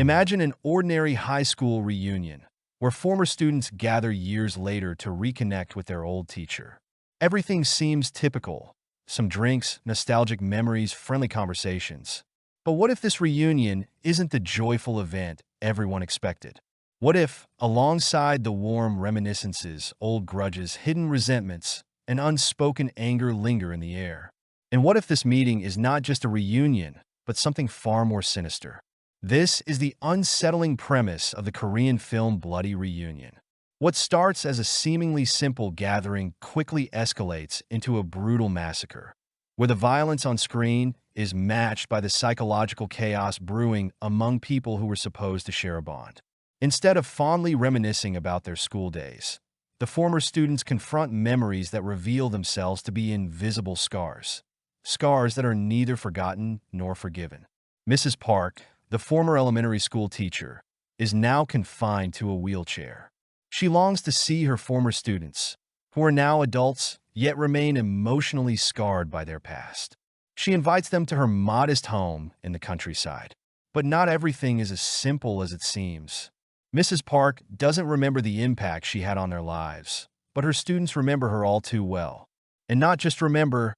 Imagine an ordinary high school reunion, where former students gather years later to reconnect with their old teacher. Everything seems typical. Some drinks, nostalgic memories, friendly conversations. But what if this reunion isn't the joyful event everyone expected? What if, alongside the warm reminiscences, old grudges, hidden resentments, and unspoken anger linger in the air? And what if this meeting is not just a reunion, but something far more sinister? This is the unsettling premise of the Korean film Bloody Reunion. What starts as a seemingly simple gathering quickly escalates into a brutal massacre, where the violence on screen is matched by the psychological chaos brewing among people who were supposed to share a bond. Instead of fondly reminiscing about their school days, the former students confront memories that reveal themselves to be invisible scars. Scars that are neither forgotten nor forgiven. Mrs. Park, the former elementary school teacher, is now confined to a wheelchair. She longs to see her former students, who are now adults yet remain emotionally scarred by their past. She invites them to her modest home in the countryside. But not everything is as simple as it seems. Mrs. Park doesn't remember the impact she had on their lives, but her students remember her all too well. And not just remember,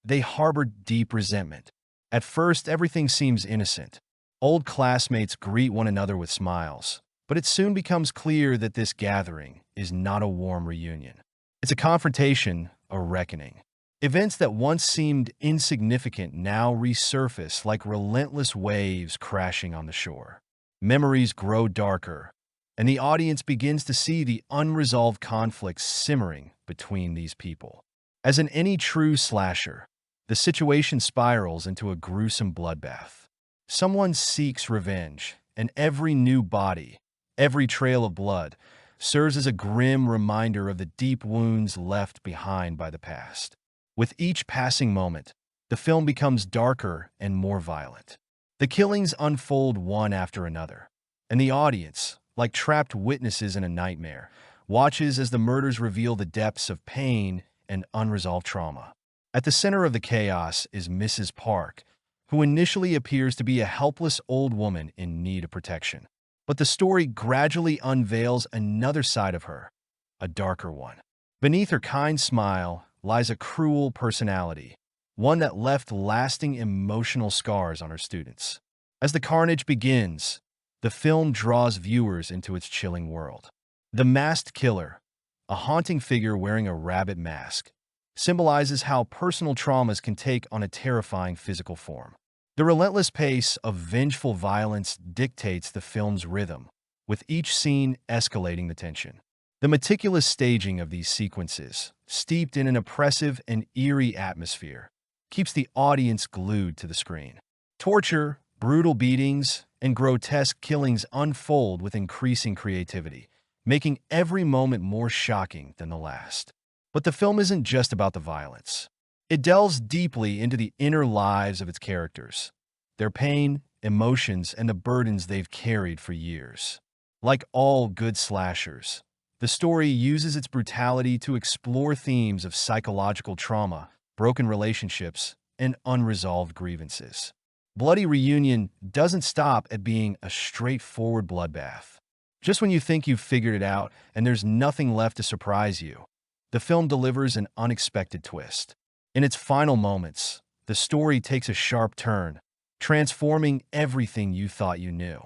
they harbor deep resentment. At first, everything seems innocent. Old classmates greet one another with smiles, but it soon becomes clear that this gathering is not a warm reunion. It's a confrontation, a reckoning. Events that once seemed insignificant now resurface like relentless waves crashing on the shore. Memories grow darker, and the audience begins to see the unresolved conflicts simmering between these people. As in any true slasher, the situation spirals into a gruesome bloodbath. Someone seeks revenge, and every new body, every trail of blood, serves as a grim reminder of the deep wounds left behind by the past. With each passing moment, the film becomes darker and more violent. The killings unfold one after another, and the audience, like trapped witnesses in a nightmare, watches as the murders reveal the depths of pain and unresolved trauma. At the center of the chaos is Mrs. Park, who initially appears to be a helpless old woman in need of protection. But the story gradually unveils another side of her, a darker one. Beneath her kind smile lies a cruel personality, one that left lasting emotional scars on her students. As the carnage begins, the film draws viewers into its chilling world. The masked killer, a haunting figure wearing a rabbit mask, symbolizes how personal traumas can take on a terrifying physical form. The relentless pace of vengeful violence dictates the film's rhythm, with each scene escalating the tension. The meticulous staging of these sequences, steeped in an oppressive and eerie atmosphere, keeps the audience glued to the screen. Torture, brutal beatings, and grotesque killings unfold with increasing creativity, making every moment more shocking than the last. But the film isn't just about the violence. It delves deeply into the inner lives of its characters, their pain, emotions, and the burdens they've carried for years. Like all good slashers, the story uses its brutality to explore themes of psychological trauma, broken relationships, and unresolved grievances. Bloody Reunion doesn't stop at being a straightforward bloodbath. Just when you think you've figured it out and there's nothing left to surprise you, the film delivers an unexpected twist. In its final moments, the story takes a sharp turn, transforming everything you thought you knew.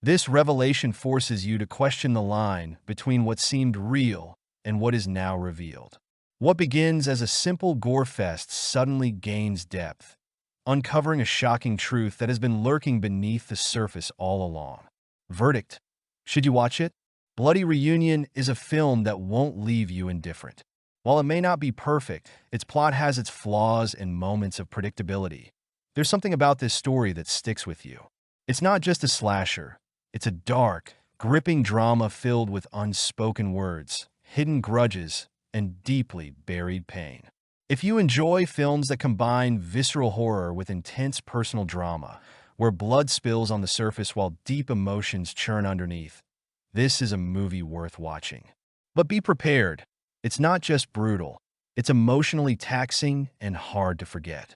This revelation forces you to question the line between what seemed real and what is now revealed. What begins as a simple gore fest suddenly gains depth, uncovering a shocking truth that has been lurking beneath the surface all along. Verdict: should you watch it? Bloody Reunion is a film that won't leave you indifferent. While it may not be perfect, its plot has its flaws and moments of predictability. There's something about this story that sticks with you. It's not just a slasher. It's a dark, gripping drama filled with unspoken words, hidden grudges, and deeply buried pain. If you enjoy films that combine visceral horror with intense personal drama, where blood spills on the surface while deep emotions churn underneath, this is a movie worth watching. But be prepared. It's not just brutal, it's emotionally taxing and hard to forget.